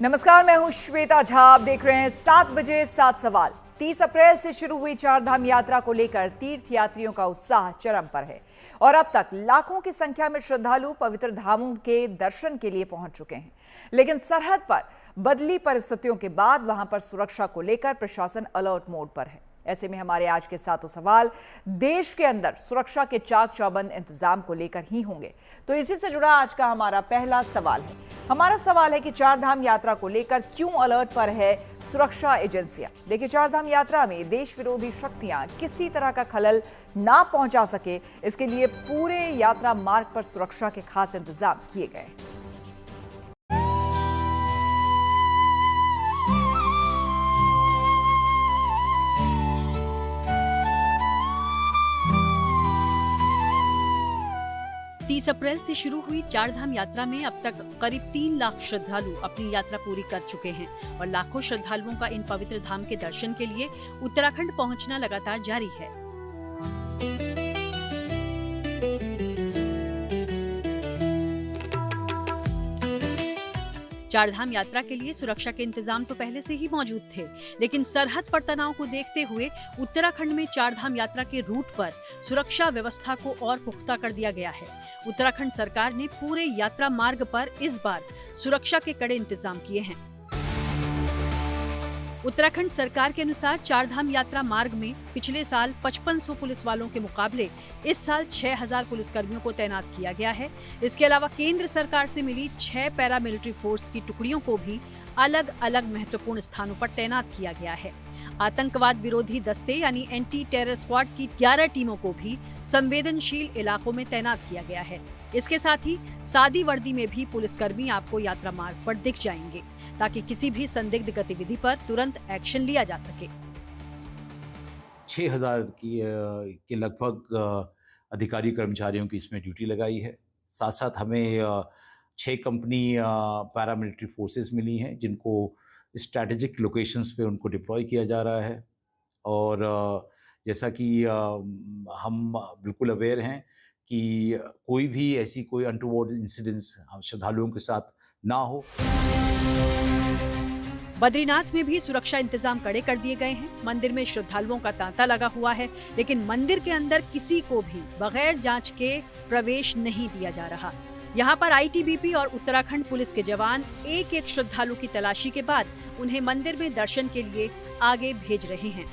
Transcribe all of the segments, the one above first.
नमस्कार, मैं हूं श्वेता झा। आप देख रहे हैं 7 बजे 7 सवाल। 30 अप्रैल से शुरू हुई चारधाम यात्रा को लेकर तीर्थयात्रियों का उत्साह चरम पर है और अब तक लाखों की संख्या में श्रद्धालु पवित्र धामों के दर्शन के लिए पहुंच चुके हैं। लेकिन सरहद पर बदली परिस्थितियों के बाद वहां पर सुरक्षा को लेकर प्रशासन अलर्ट मोड पर है। ऐसे में हमारे आज के 7 सवाल देश के अंदर सुरक्षा के चाक चौबंद इंतजाम को लेकर ही होंगे। तो इसी से जुड़ा आज का हमारा पहला सवाल है। हमारा सवाल है कि चारधाम यात्रा को लेकर क्यों अलर्ट पर है सुरक्षा एजेंसियां। देखिए, चारधाम यात्रा में देश विरोधी शक्तियां किसी तरह का खलल ना पहुंचा सके, इसके लिए पूरे यात्रा मार्ग पर सुरक्षा के खास इंतजाम किए गए। 30 अप्रैल से शुरू हुई चारधाम यात्रा में अब तक करीब 3 लाख श्रद्धालु अपनी यात्रा पूरी कर चुके हैं और लाखों श्रद्धालुओं का इन पवित्र धाम के दर्शन के लिए उत्तराखंड पहुंचना लगातार जारी है। चारधाम यात्रा के लिए सुरक्षा के इंतजाम तो पहले से ही मौजूद थे, लेकिन सरहद पर तनाव को देखते हुए उत्तराखंड में चारधाम यात्रा के रूट पर सुरक्षा व्यवस्था को और पुख्ता कर दिया गया है। उत्तराखंड सरकार ने पूरे यात्रा मार्ग पर इस बार सुरक्षा के कड़े इंतजाम किए हैं। उत्तराखंड सरकार के अनुसार चारधाम यात्रा मार्ग में पिछले साल 5500 पुलिस वालों के मुकाबले इस साल 6000 पुलिसकर्मियों को तैनात किया गया है। इसके अलावा केंद्र सरकार से मिली 6 पैरामिलिट्री फोर्स की टुकड़ियों को भी अलग अलग महत्वपूर्ण स्थानों पर तैनात किया गया है। आतंकवाद विरोधी दस्ते यानी एंटी टेरर स्क्वाड की 11 टीमों को भी संवेदनशील इलाकों में तैनात किया गया है। इसके साथ ही सादी वर्दी में भी पुलिसकर्मी आपको यात्रा मार्ग पर दिख जाएंगे ताकि किसी भी संदिग्ध गतिविधि पर तुरंत एक्शन लिया जा सके। 6000 के लगभग अधिकारी कर्मचारियों की इसमें ड्यूटी लगाई है। साथ साथ हमें 6 कंपनी पैरामिलिट्री फोर्सेस मिली हैं जिनको स्ट्रैटेजिक लोकेशंस पे उनको डिप्लॉय किया जा रहा है। और जैसा कि हम बिल्कुल अवेयर हैं कि कोई भी ऐसी कोई अनटूवर्ड इंसिडेंट्स श्रद्धालुओं के साथ ना हो। बद्रीनाथ में भी सुरक्षा इंतजाम कड़े कर दिए गए हैं। मंदिर में श्रद्धालुओं का तांता लगा हुआ है, लेकिन मंदिर के अंदर किसी को भी बगैर जांच के प्रवेश नहीं दिया जा रहा। यहाँ पर आईटीबीपी और उत्तराखंड पुलिस के जवान एक एक श्रद्धालु की तलाशी के बाद उन्हें मंदिर में दर्शन के लिए आगे भेज रहे हैं।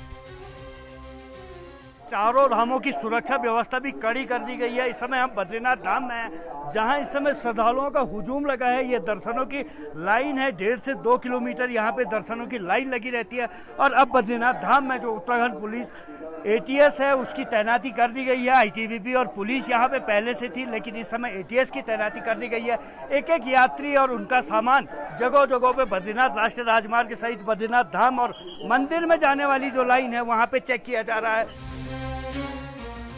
चारों धामों की सुरक्षा व्यवस्था भी कड़ी कर दी गई है। इस समय हम बद्रीनाथ धाम में हैं, जहां इस समय श्रद्धालुओं का हुजूम लगा है। ये दर्शनों की लाइन है, 1.5 से 2 किलोमीटर यहाँ पे दर्शनों की लाइन लगी रहती है। और अब बद्रीनाथ धाम में जो उत्तराखंड पुलिस एटीएस है उसकी तैनाती कर दी गई है। आईटीबीपी और पुलिस यहाँ पे पहले से थी, लेकिन इस समय एटीएस की तैनाती कर दी गई है। एक एक यात्री और उनका सामान जगह जगह पे बद्रीनाथ राष्ट्रीय राजमार्ग सहित बद्रीनाथ धाम और मंदिर में जाने वाली जो लाइन है वहाँ पे चेक किया जा रहा है।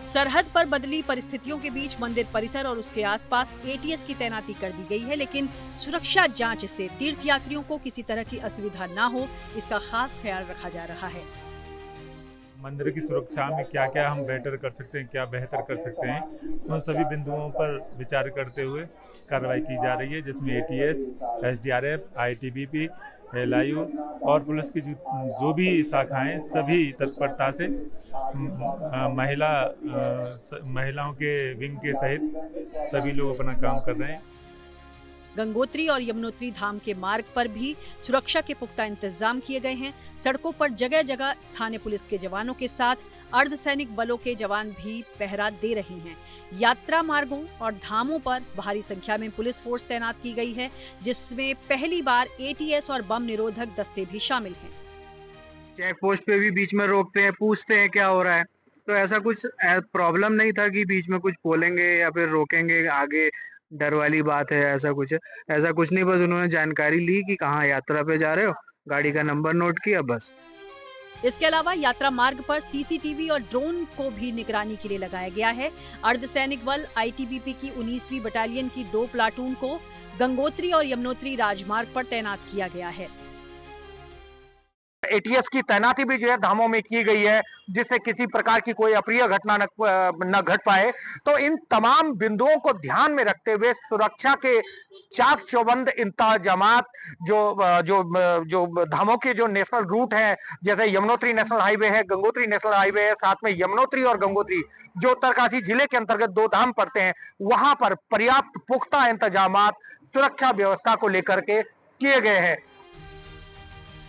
सरहद पर बदली परिस्थितियों के बीच मंदिर परिसर और उसके आसपास एटीएस की तैनाती कर दी गई है, लेकिन सुरक्षा जांच से तीर्थयात्रियों को किसी तरह की असुविधा ना हो, इसका खास ख्याल रखा जा रहा है। मंदिर की सुरक्षा में क्या क्या हम बेहतर कर सकते हैं, क्या बेहतर कर सकते हैं, उन सभी बिंदुओं पर विचार करते हुए कार्रवाई की जा रही है, जिसमें एटीएस, एसडीआरएफ, आईटीबीपी, एलआईयू और पुलिस की जो भी शाखाएं सभी तत्परता से महिलाओं के विंग के सहित सभी लोग अपना काम कर रहे हैं। गंगोत्री और यमुनोत्री धाम के मार्ग पर भी सुरक्षा के पुख्ता इंतजाम किए गए हैं। सड़कों पर जगह जगह स्थानीय पुलिस के जवानों के साथ अर्धसैनिक बलों के जवान भी पहरा दे रहे हैं। यात्रा मार्गों और धामों पर भारी संख्या में पुलिस फोर्स तैनात की गई है, जिसमें पहली बार एटीएस और बम निरोधक दस्ते भी शामिल हैं। चेक पोस्ट पे भी बीच में रोकते हैं, पूछते हैं क्या हो रहा है, तो ऐसा कुछ प्रॉब्लम नहीं था कि बीच में कुछ बोलेंगे या फिर रोकेंगे, आगे डर वाली बात है। ऐसा कुछ नहीं, बस उन्होंने जानकारी ली कि कहाँ यात्रा पे जा रहे हो, गाड़ी का नंबर नोट किया, बस। इसके अलावा यात्रा मार्ग पर सीसीटीवी और ड्रोन को भी निगरानी के लिए लगाया गया है। अर्धसैनिक बल आईटीबीपी की 19वीं बटालियन की 2 प्लाटून को गंगोत्री और यमुनोत्री राजमार्ग पर तैनात किया गया है। एटीएस की तैनाती भी जो है धामों में की गई है, जिससे किसी प्रकार की कोई अप्रिय घटना न घट पाए। तो इन तमाम बिंदुओं को ध्यान में रखते हुए सुरक्षा के चाक चौबंद इंतजामात जो धामों के जो नेशनल रूट है, जैसे यमुनोत्री नेशनल हाईवे है, गंगोत्री नेशनल हाईवे है, साथ में यमुनोत्री और गंगोत्री जो उत्तरकाशी जिले के अंतर्गत दो धाम पड़ते हैं, वहां पर पर्याप्त पुख्ता इंतजामात सुरक्षा व्यवस्था को लेकर के किए गए हैं।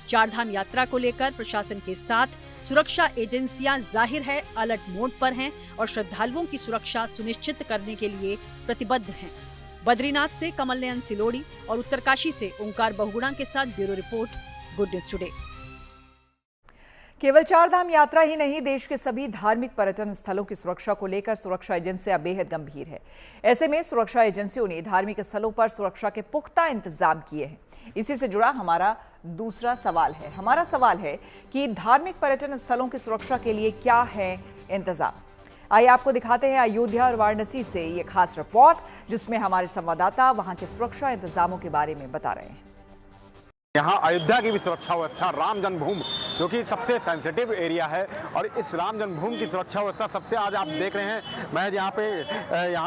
चारधाम यात्रा को लेकर प्रशासन के साथ सुरक्षा एजेंसियां जाहिर है अलर्ट मोड पर हैं और श्रद्धालुओं की सुरक्षा सुनिश्चित करने के लिए प्रतिबद्ध हैं। बद्रीनाथ से कमल नयन सिलोड़ी और उत्तरकाशी से ओंकार बहुगुणा के साथ bureau report, good news today. केवल चारधाम यात्रा ही नहीं, देश के सभी धार्मिक पर्यटन स्थलों की सुरक्षा को लेकर सुरक्षा एजेंसियां बेहद गंभीर है। ऐसे में सुरक्षा एजेंसियों ने धार्मिक स्थलों पर सुरक्षा के पुख्ता इंतजाम किए हैं। इसी से जुड़ा हमारा दूसरा सवाल है। हमारा सवाल है कि धार्मिक पर्यटन स्थलों की सुरक्षा के लिए क्या है इंतजाम। आइए आपको दिखाते हैं अयोध्या और वाराणसी से ये खास रिपोर्ट, जिसमें हमारे संवाददाता वहां के सुरक्षा इंतजामों के बारे में बता रहे हैं। यहाँ अयोध्या की भी सुरक्षा व्यवस्था, राम जन्मभूमि जो कि सबसे सेंसिटिव एरिया है, और इस राम जन्मभूमि की सुरक्षा व्यवस्था सबसे आज आप देख रहे हैं महज यहाँ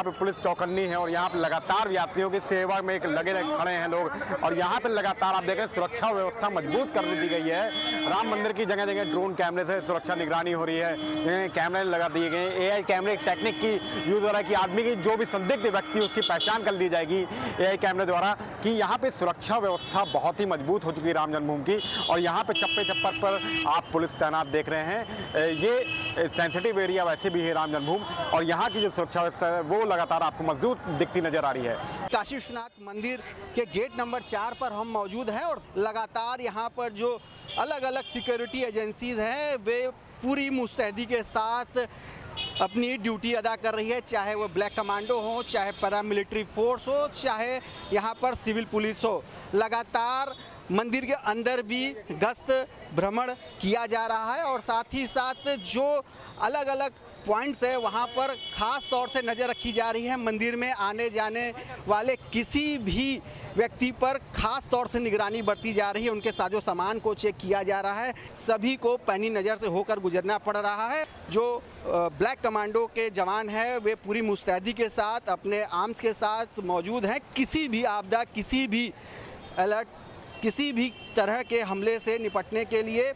पे पुलिस चौकन्नी है और यहाँ पे लगातार यात्रियों की सेवा में लगे खड़े हैं लोग, और यहाँ पे लगातार आप देख रहे हैं सुरक्षा व्यवस्था मजबूत कर दी गई है। राम मंदिर की जगह जगह ड्रोन कैमरे से सुरक्षा निगरानी हो रही है, कैमरे लगा दिए गए, AI कैमरे टेक्निक की यूज हो रहा है कि आदमी की जो भी संदिग्ध व्यक्ति उसकी पहचान कर ली जाएगी AI कैमरे द्वारा, कि यहाँ पे सुरक्षा व्यवस्था बहुत ही मजबूत हो चुकी है राम जन्मभूमि की। और यहाँ पे चप्पे चप्पर पर आप पुलिस तैनात देख रहे हैं। ये सेंसिटिव एरिया वैसे भी है राम जन्मभूमि, और यहाँ की जो सुरक्षा व्यवस्था है वो लगातार आपको मजबूत दिखती नजर आ रही है। काशी विश्वनाथ मंदिर के गेट नंबर 4 पर हम मौजूद हैं और लगातार यहाँ पर जो अलग अलग सिक्योरिटी एजेंसीज हैं वे पूरी मुस्तैदी के साथ अपनी ड्यूटी अदा कर रही है, चाहे वो ब्लैक कमांडो हो, चाहे पैरामिलिट्री फोर्स हो, चाहे यहाँ पर सिविल पुलिस हो। लगातार मंदिर के अंदर भी गश्त भ्रमण किया जा रहा है और साथ ही साथ जो अलग अलग पॉइंट्स है वहाँ पर ख़ास तौर से नज़र रखी जा रही है। मंदिर में आने जाने वाले किसी भी व्यक्ति पर ख़ास तौर से निगरानी बरती जा रही है, उनके साजो सामान को चेक किया जा रहा है, सभी को पैनी नज़र से होकर गुजरना पड़ रहा है। जो ब्लैक कमांडो के जवान हैं वे पूरी मुस्तैदी के साथ अपने आर्म्स के साथ मौजूद हैं, किसी भी आपदा, किसी भी अलर्ट, किसी भी तरह के हमले से निपटने के लिए।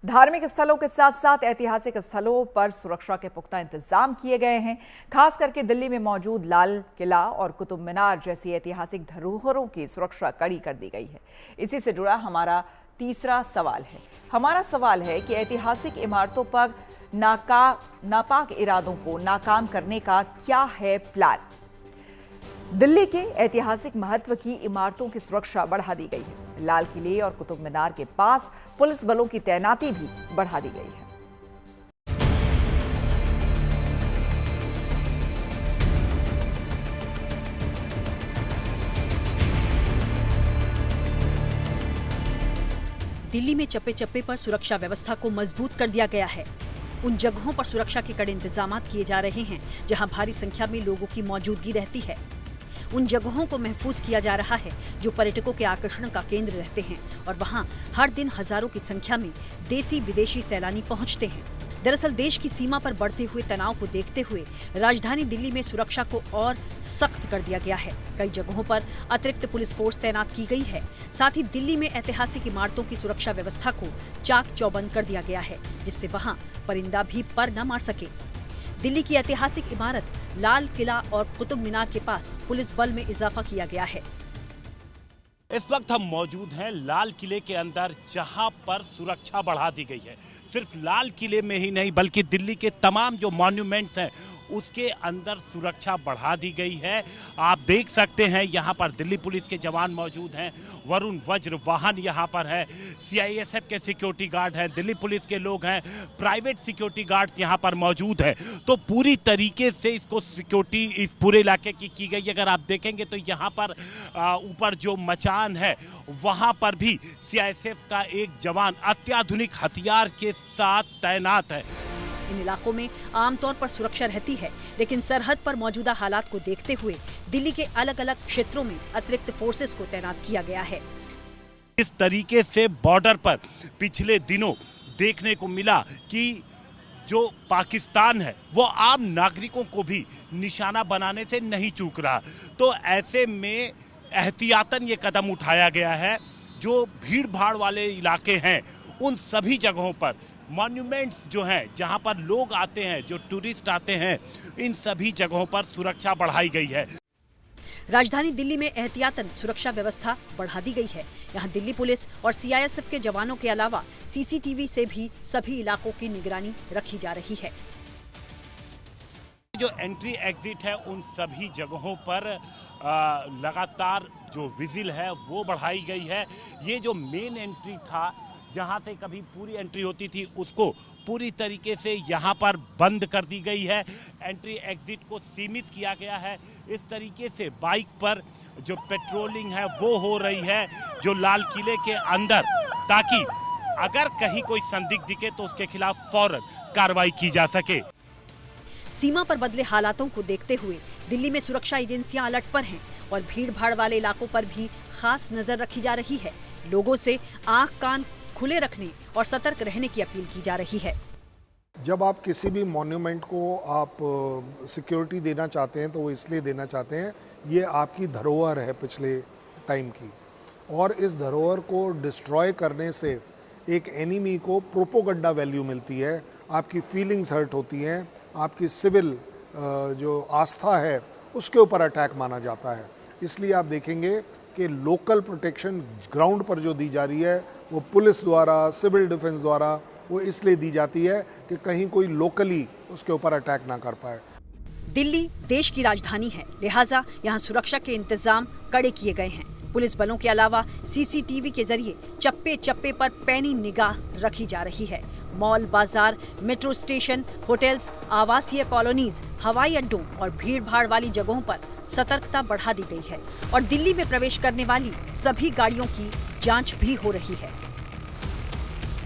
धार्मिक स्थलों के साथ साथ ऐतिहासिक स्थलों पर सुरक्षा के पुख्ता इंतजाम किए गए हैं। खास करके दिल्ली में मौजूद लाल किला और कुतुब मीनार जैसी ऐतिहासिक धरोहरों की सुरक्षा कड़ी कर दी गई है। इसी से जुड़ा हमारा तीसरा सवाल है। हमारा सवाल है कि ऐतिहासिक इमारतों पर नापाक इरादों को नाकाम करने का क्या है प्लान। दिल्ली के ऐतिहासिक महत्व की इमारतों की सुरक्षा बढ़ा दी गई है। लाल किले और कुतुब मीनार के पास पुलिस बलों की तैनाती भी बढ़ा दी गई है। दिल्ली में चप्पे चप्पे पर सुरक्षा व्यवस्था को मजबूत कर दिया गया है। उन जगहों पर सुरक्षा के कड़े इंतजाम किए जा रहे हैं जहां भारी संख्या में लोगों की मौजूदगी रहती है। उन जगहों को महफूज किया जा रहा है जो पर्यटकों के आकर्षण का केंद्र रहते हैं और वहां हर दिन हजारों की संख्या में देसी विदेशी सैलानी पहुंचते हैं। दरअसल देश की सीमा पर बढ़ते हुए तनाव को देखते हुए राजधानी दिल्ली में सुरक्षा को और सख्त कर दिया गया है। कई जगहों पर अतिरिक्त पुलिस फोर्स तैनात की गई है। साथ ही दिल्ली में ऐतिहासिक इमारतों की सुरक्षा व्यवस्था को चाक चौबंद कर दिया गया है, जिससे वहां परिंदा भी पर न मार सके। दिल्ली की ऐतिहासिक इमारत लाल किला और कुतुब मीनार के पास पुलिस बल में इजाफा किया गया है। इस वक्त हम मौजूद हैं लाल किले के अंदर, जहां पर सुरक्षा बढ़ा दी गई है। सिर्फ लाल किले में ही नहीं बल्कि दिल्ली के तमाम जो मॉन्यूमेंट्स हैं उसके अंदर सुरक्षा बढ़ा दी गई है। आप देख सकते हैं यहाँ पर दिल्ली पुलिस के जवान मौजूद हैं, वरुण वज्र वाहन यहाँ पर है, CISF के सिक्योरिटी गार्ड हैं, दिल्ली पुलिस के लोग हैं, प्राइवेट सिक्योरिटी गार्ड्स यहाँ पर मौजूद है। तो पूरी तरीके से इसको सिक्योरिटी इस पूरे इलाके की गई। अगर आप देखेंगे तो यहाँ पर ऊपर जो मचान है वहाँ पर भी CISF का एक जवान अत्याधुनिक हथियार के साथ तैनात है। इन इलाकों में आमतौर पर सुरक्षा रहती है, लेकिन सरहद पर मौजूदा हालात को देखते हुए दिल्ली के अलग अलग क्षेत्रों में अतिरिक्त फोर्सेस को तैनात किया गया है। इस तरीके से बॉर्डर पर पिछले दिनों देखने को मिला कि जो पाकिस्तान है वो आम नागरिकों को भी निशाना बनाने से नहीं चूक रहा। तो ऐसे में एहतियातन ये कदम उठाया गया है। जो भीड़ भाड़ वाले इलाके हैं उन सभी जगहों पर मॉन्यूमेंट्स जो हैं, जहां पर लोग आते हैं, जो टूरिस्ट आते हैं, इन सभी जगहों पर सुरक्षा बढ़ाई गई है। राजधानी दिल्ली में एहतियातन सुरक्षा व्यवस्था बढ़ा दी गई है। यहाँ दिल्ली पुलिस और सीआईएसएफ के जवानों के अलावा सीसीटीवी से भी सभी इलाकों की निगरानी रखी जा रही है। जो एंट्री एग्जिट है उन सभी जगहों पर लगातार जो विजिल है वो बढ़ाई गई है। ये जो मेन एंट्री था, जहां से कभी पूरी एंट्री होती थी, उसको पूरी तरीके से यहां पर बंद कर दी गई है। एंट्री एग्जिट को सीमित किया गया है। इस तरीके से बाइक पर जो पेट्रोलिंग है वो हो रही है, जो लाल किले के अंदर, ताकि अगर कहीं कोई संदिग्ध दिखे तो उसके खिलाफ फौरन कार्रवाई की जा सके। सीमा पर बदले हालातों को देखते हुए दिल्ली में सुरक्षा एजेंसियां अलर्ट पर हैं और भीड़ भाड़ वाले इलाकों पर भी खास नजर रखी जा रही है। लोगों से आंख कान खुले रखने और सतर्क रहने की अपील की जा रही है। जब आप किसी भी मॉन्यूमेंट को आप सिक्योरिटी देना चाहते हैं तो वो इसलिए देना चाहते हैं, ये आपकी धरोहर है पिछले टाइम की, और इस धरोहर को डिस्ट्रॉय करने से एक एनिमी को प्रोपोगंडा वैल्यू मिलती है, आपकी फीलिंग्स हर्ट होती हैं, आपकी सिविल जो आस्था है उसके ऊपर अटैक माना जाता है। इसलिए आप देखेंगे कि लोकल प्रोटेक्शन ग्राउंड पर जो दी जा रही है वो पुलिस द्वारा, सिविल डिफेंस द्वारा वो इसलिए दी जाती है कि कहीं कोई लोकली उसके ऊपर अटैक ना कर पाए। दिल्ली देश की राजधानी है, लिहाजा यहाँ सुरक्षा के इंतजाम कड़े किए गए हैं। पुलिस बलों के अलावा सीसीटीवी के जरिए चप्पे चप्पे पर पैनी निगाह रखी जा रही है। मॉल, बाजार, मेट्रो स्टेशन, होटल्स, आवासीय कॉलोनीज, हवाई अड्डों और भीड़ भाड़ वाली जगहों पर सतर्कता बढ़ा दी गई है और दिल्ली में प्रवेश करने वाली सभी गाड़ियों की जांच भी हो रही है।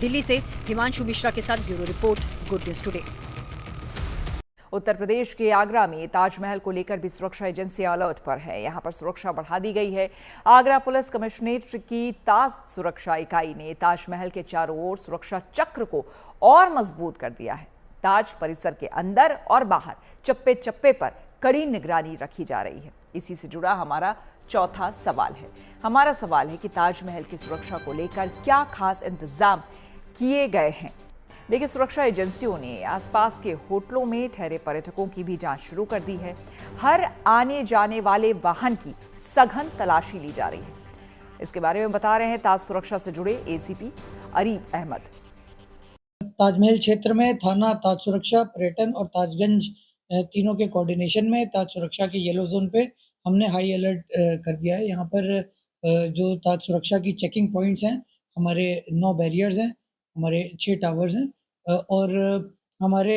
दिल्ली से हिमांशु मिश्रा के साथ bureau report, good news today. Uttar Pradesh के आगरा में ताजमहल को लेकर भी सुरक्षा एजेंसियां अलर्ट पर है। यहां पर सुरक्षा बढ़ा दी गई है। आगरा पुलिस कमिश्नरेट की ताज सुरक्षा इकाई ने ताजमहल के चारों ओर सुरक्षा चक्र को और मजबूत कर दिया है। ताज परिसर के अंदर और बाहर चप्पे चप्पे पर कड़ी निगरानी रखी जा रही है। इसी से जुड़ा हमारा चौथा सवाल है। हमारा सवाल है कि ताजमहल की सुरक्षा को लेकर क्या खास इंतजाम किए गए हैं। देखिए, सुरक्षा एजेंसियों ने आसपास के होटलों में ठहरे पर्यटकों की भी जांच शुरू कर दी है। हर आने जाने वाले वाहन की सघन तलाशी ली जा रही है। इसके बारे में बता रहे हैं ताज सुरक्षा से जुड़े एसीपी अरीब अहमद। ताजमहल क्षेत्र में थाना ताज सुरक्षा, पर्यटन और ताजगंज तीनों के कोऑर्डिनेशन में ताज सुरक्षा के येलो जोन पे हमने हाई अलर्ट कर दिया है। यहाँ पर जो ताज सुरक्षा की चेकिंग पॉइंट्स हैं, हमारे 9 बैरियर्स हैं, हमारे 6 टावर्स हैं और हमारे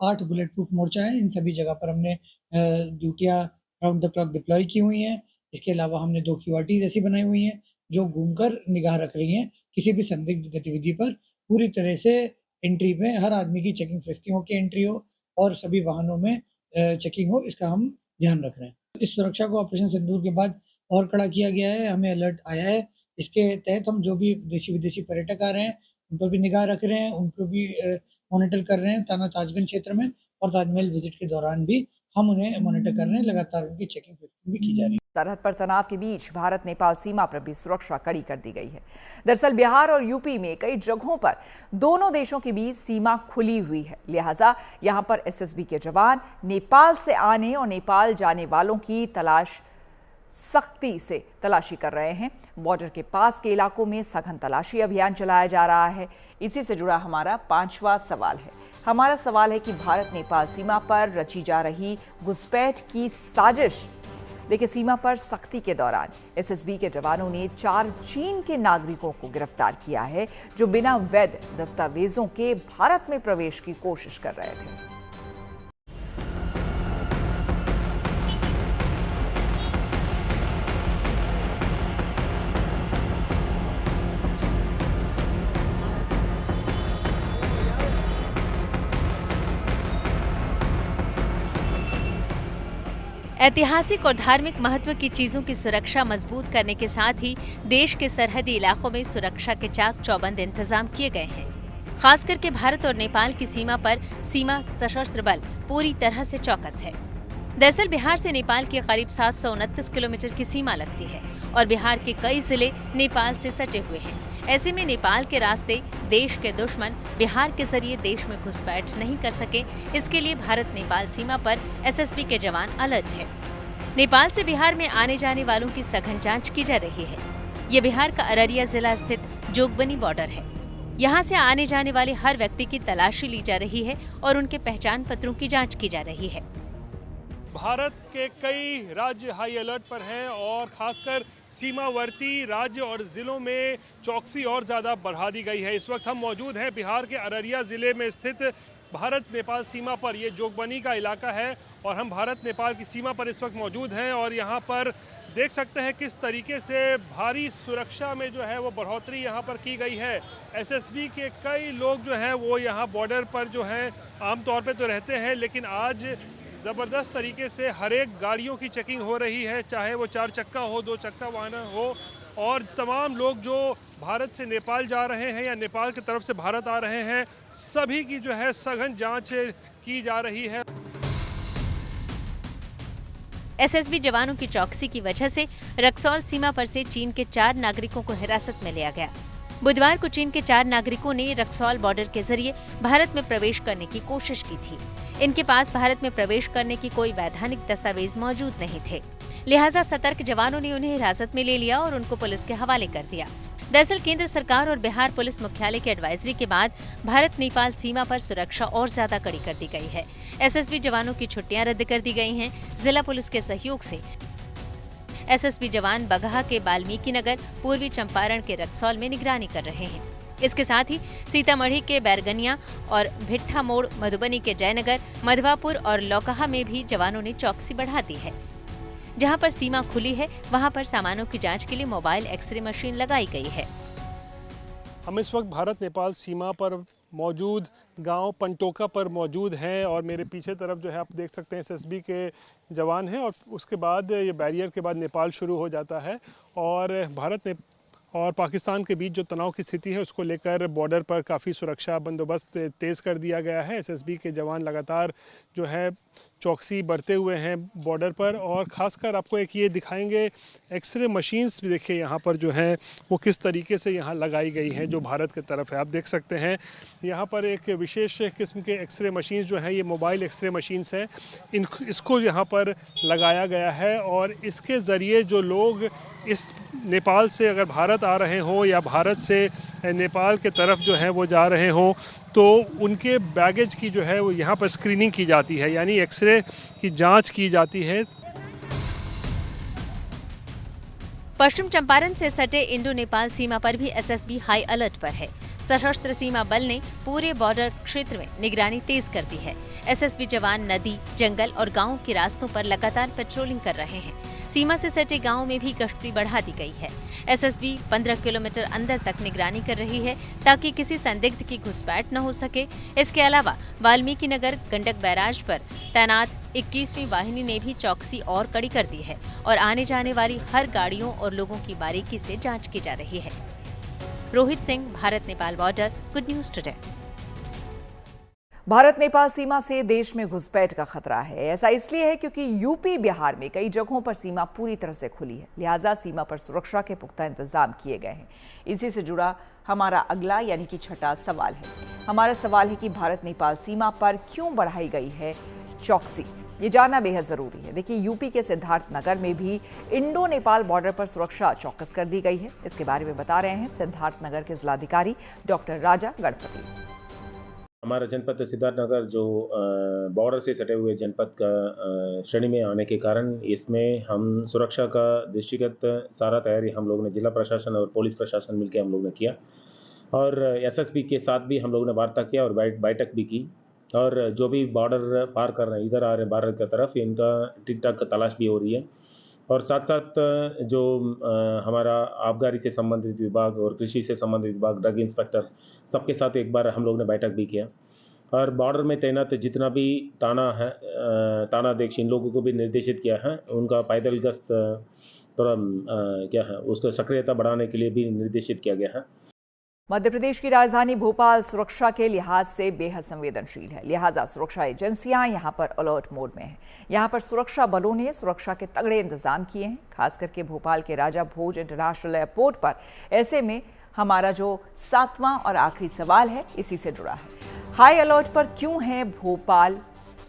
8 बुलेट प्रूफ मोर्चा हैं। इन सभी जगह पर हमने ड्यूटियाँ राउंड द क्लॉक डिप्लॉय की हुई हैं। इसके अलावा हमने 2 QRTs ऐसी बनाई हुई हैं जो घूमकर निगाह रख रही हैं किसी भी संदिग्ध गतिविधि पर। पूरी तरह से एंट्री में हर आदमी की चेकिंग फैसलियों की एंट्री हो और सभी वाहनों में चेकिंग हो, इसका हम ध्यान रख रहे हैं। इस सुरक्षा को ऑपरेशन सिंदूर के बाद और कड़ा किया गया है। हमें अलर्ट आया है, इसके तहत हम जो भी देशी विदेशी पर्यटक आ रहे हैं उन पर भी निगाह रख रहे हैं, उनको भी मॉनिटर कर रहे हैं थाना ताजगंज क्षेत्र में, और ताजमहल विजिट के दौरान भी हम उन्हें मॉनिटर कर रहे हैं। लगातार उनकी चेकिंग भी की जा रही है। सरहद पर तनाव के बीच भारत नेपाल सीमा पर भी सुरक्षा कड़ी कर दी गई है। दरअसल बिहार और यूपी में कई जगहों पर दोनों देशों के बीच सीमा खुली हुई है, लिहाजा यहां पर एसएसबी के जवान नेपाल से आने और नेपाल जाने वालों की सख्ती से तलाशी कर रहे हैं। बॉर्डर के पास के इलाकों में सघन तलाशी अभियान चलाया जा रहा है। इसी से जुड़ा हमारा 5वां सवाल है। हमारा सवाल है कि भारत नेपाल सीमा पर रची जा रही घुसपैठ की साजिश। देखिए, सीमा पर सख्ती के दौरान एसएसबी के जवानों ने 4 चीन के नागरिकों को गिरफ्तार किया है जो बिना वैध दस्तावेजों के भारत में प्रवेश की कोशिश कर रहे थे। ऐतिहासिक और धार्मिक महत्व की चीजों की सुरक्षा मजबूत करने के साथ ही देश के सरहदी इलाकों में सुरक्षा के चाक चौबंद इंतजाम किए गए हैं। खास करके भारत और नेपाल की सीमा पर सीमा सशस्त्र बल पूरी तरह से चौकस है। दरअसल बिहार से नेपाल की करीब 729 किलोमीटर की सीमा लगती है और बिहार के कई जिले नेपाल से सटे हुए हैं। ऐसे में नेपाल के रास्ते देश के दुश्मन बिहार के जरिए देश में घुसपैठ नहीं कर सके, इसके लिए भारत नेपाल सीमा पर एसएसबी के जवान अलर्ट है। नेपाल से बिहार में आने जाने वालों की सघन जांच की जा रही है। ये बिहार का अररिया जिला स्थित जोगबनी बॉर्डर है। यहाँ से आने जाने वाले हर व्यक्ति की तलाशी ली जा रही है और उनके पहचान पत्रों की जाँच की जा रही है। भारत के कई राज्य हाई अलर्ट पर हैं और खासकर सीमावर्ती राज्य और ज़िलों में चौकसी और ज़्यादा बढ़ा दी गई है। इस वक्त हम मौजूद हैं बिहार के अररिया ज़िले में स्थित भारत नेपाल सीमा पर। ये जोगबनी का इलाका है और हम भारत नेपाल की सीमा पर इस वक्त मौजूद हैं और यहाँ पर देख सकते हैं किस तरीके से भारी सुरक्षा में जो है वो बढ़ोतरी यहाँ पर की गई है। एसएसबी के कई लोग जो हैं वो यहाँ बॉर्डर पर जो हैं आमतौर पे तो रहते हैं, लेकिन आज ज़बरदस्त तरीके से हर एक गाड़ियों की चेकिंग हो रही है, चाहे वो 4 चक्का हो, 2 चक्का वाहन हो, और तमाम लोग जो भारत से नेपाल जा रहे हैं या नेपाल की तरफ से भारत आ रहे हैं, सभी की जो है सघन जांच की जा रही है। एसएसबी जवानों की चौकसी की वजह से रक्सौल सीमा पर से चीन के 4 नागरिकों को हिरासत में लिया गया। बुधवार को चीन के 4 नागरिकों ने रक्सौल बॉर्डर के जरिए भारत में प्रवेश करने की कोशिश की थी। इनके पास भारत में प्रवेश करने की कोई वैधानिक दस्तावेज मौजूद नहीं थे, लिहाजा सतर्क जवानों ने उन्हें हिरासत में ले लिया और उनको पुलिस के हवाले कर दिया। दरअसल केंद्र सरकार और बिहार पुलिस मुख्यालय की एडवाइजरी के बाद भारत नेपाल सीमा पर सुरक्षा और ज्यादा कड़ी कर दी गई है। एसएसबी जवानों की छुट्टियां रद्द कर दी गई हैं। जिला पुलिस के सहयोग से एसएसबी जवान बगहा के वाल्मीकि नगर, पूर्वी चंपारण के रक्सौल में निगरानी कर रहे हैं। इसके साथ ही सीतामढ़ी के बैरगनिया और भिट्ठा मोड़, मधुबनी के जयनगर, मधवापुर और लौकहा में भी जवानों ने चौकसी बढ़ा दी है। जहां पर सीमा खुली है वहां पर सामानों की जांच के लिए मोबाइल एक्सरे मशीन लगाई गई है। हम इस वक्त भारत नेपाल सीमा पर मौजूद गांव पंटोका पर मौजूद हैं और मेरे पीछे तरफ जो है आप देख सकते हैं एसएसबी के जवान हैं और उसके बाद ये बैरियर के बाद नेपाल शुरू हो जाता है और भारत और पाकिस्तान के बीच जो तनाव की स्थिति है उसको लेकर बॉर्डर पर काफ़ी सुरक्षा बंदोबस्त तेज़ कर दिया गया है। एसएसबी के जवान लगातार जो है चौकसी बढ़ते हुए हैं बॉर्डर पर और ख़ासकर आपको एक ये दिखाएंगे एक्सरे मशीन्स भी देखिए यहाँ पर जो है वो किस तरीके से यहाँ लगाई गई है जो भारत की तरफ है। आप देख सकते हैं यहाँ पर एक विशेष किस्म के एक्सरे मशीन्स जो है ये मोबाइल एक्सरे मशीन्स हैं, इसको यहाँ पर लगाया गया है और इसके ज़रिए जो लोग इस नेपाल से अगर भारत आ रहे हों या भारत से नेपाल के तरफ जो है वो जा रहे हों तो उनके बैगेज की जो है वो यहाँ पर स्क्रीनिंग की जाती है, यानी एक्सरे की जांच की जाती है। पश्चिम चंपारण से सटे इंडो नेपाल सीमा पर भी एसएसबी हाई अलर्ट पर है। सशस्त्र सीमा बल ने पूरे बॉर्डर क्षेत्र में निगरानी तेज कर दी है। एसएसबी जवान नदी, जंगल और गांवों के रास्तों पर लगातार पेट्रोलिंग कर रहे हैं। सीमा से सटे गांवों में भी गश्ती बढ़ा दी गई है। एसएसबी 15 किलोमीटर अंदर तक निगरानी कर रही है ताकि किसी संदिग्ध की घुसपैठ न हो सके। इसके अलावा वाल्मीकि नगर गंडक बैराज पर तैनात 21वीं वाहिनी ने भी चौकसी और कड़ी कर दी है और आने जाने वाली हर गाड़ियों और लोगों की बारीकी से जांच की जा रही है। Rohit Singh, Bharat Nepal border, good news today. Bharat Nepal सीमा से देश में घुसपैठ का खतरा है। ऐसा इसलिए है क्योंकि यूपी बिहार में कई जगहों पर सीमा पूरी तरह से खुली है, लिहाजा सीमा पर सुरक्षा के पुख्ता इंतजाम किए गए हैं। इसी से जुड़ा हमारा अगला यानी कि छठा सवाल है। हमारा सवाल है कि भारत नेपाल सीमा पर क्यों बढ़ाई गई है चौकसी, ये जानना बेहद जरूरी है। देखिए, यूपी के सिद्धार्थ नगर में भी इंडो नेपाल बॉर्डर पर सुरक्षा चौकस कर दी गई है। इसके बारे में बता रहे हैं सिद्धार्थ नगर के जिलाधिकारी डॉक्टर राजा गणपति। हमारा जनपद सिद्धार्थ नगर जो बॉर्डर से सटे हुए जनपद का श्रेणी में आने के कारण इसमें हम सुरक्षा का दृष्टिगत सारा तैयारी हम लोगों ने जिला प्रशासन और पुलिस प्रशासन मिलकर हम लोग ने किया और एसएसबी के साथ भी हम लोगों ने वार्ता किया और बैठक भी की और जो भी बॉर्डर पार कर रहे हैं, इधर आ रहे हैं भारत की तरफ, इनका ठीक ठाक तलाश भी हो रही है और साथ साथ जो हमारा आबकारी से संबंधित विभाग और कृषि से संबंधित विभाग, ड्रग इंस्पेक्टर, सबके साथ एक बार हम लोग ने बैठक भी किया और बॉर्डर में तैनात जितना भी तानाध्यक्ष इन लोगों को भी निर्देशित किया है। उनका पैदल गश्त थोड़ा क्या है उसको सक्रियता बढ़ाने के लिए भी निर्देशित किया गया है। मध्य प्रदेश की राजधानी भोपाल सुरक्षा के लिहाज से बेहद संवेदनशील है, लिहाजा सुरक्षा एजेंसियां यहां पर अलर्ट मोड में हैं। यहां पर सुरक्षा बलों ने सुरक्षा के तगड़े इंतजाम किए हैं, खास करके भोपाल के राजा भोज इंटरनेशनल एयरपोर्ट पर। ऐसे में हमारा जो 7वां और आखिरी सवाल है इसी से जुड़ा है, हाई अलर्ट पर क्यों है भोपाल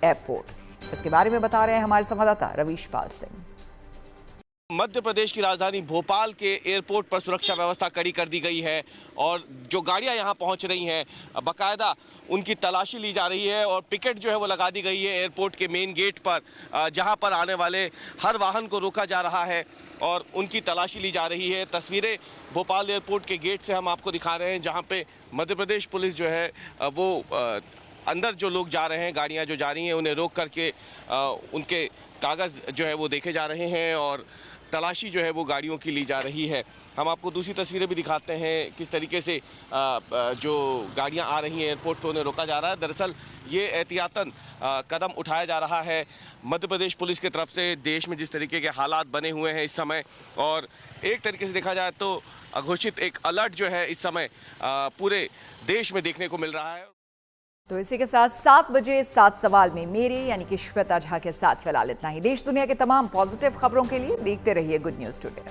एयरपोर्ट? इसके बारे में बता रहे हैं हमारे संवाददाता रवीश पाल सिंह। मध्य प्रदेश की राजधानी भोपाल के एयरपोर्ट पर सुरक्षा व्यवस्था कड़ी कर दी गई है और जो गाड़ियां यहां पहुंच रही हैं बाकायदा उनकी तलाशी ली जा रही है और पिकेट जो है वो लगा दी गई है एयरपोर्ट के मेन गेट पर, जहां पर आने वाले हर वाहन को रोका जा रहा है और उनकी तलाशी ली जा रही है। तस्वीरें भोपाल एयरपोर्ट के गेट से हम आपको दिखा रहे हैं, जहाँ पे मध्य प्रदेश पुलिस जो है वो अंदर जो लोग जा रहे हैं, गाड़ियाँ जो जा रही हैं उन्हें रोक करके उनके कागज़ जो है वो देखे जा रहे हैं और तलाशी जो है वो गाड़ियों की ली जा रही है। हम आपको दूसरी तस्वीरें भी दिखाते हैं किस तरीके से जो गाड़ियां आ रही हैं एयरपोर्ट पर उन्हें रोका जा रहा है। दरअसल ये एहतियातन कदम उठाया जा रहा है मध्य प्रदेश पुलिस की तरफ से। देश में जिस तरीके के हालात बने हुए हैं इस समय और एक तरीके से देखा जाए तो घोषित एक अलर्ट जो है इस समय पूरे देश में देखने को मिल रहा है। तो इसी के साथ 7 बजे 7 सवाल में मेरे यानी कि श्वेता झा के साथ फिलहाल इतना ही। देश दुनिया के तमाम पॉजिटिव खबरों के लिए देखते रहिए गुड न्यूज़ टुडे।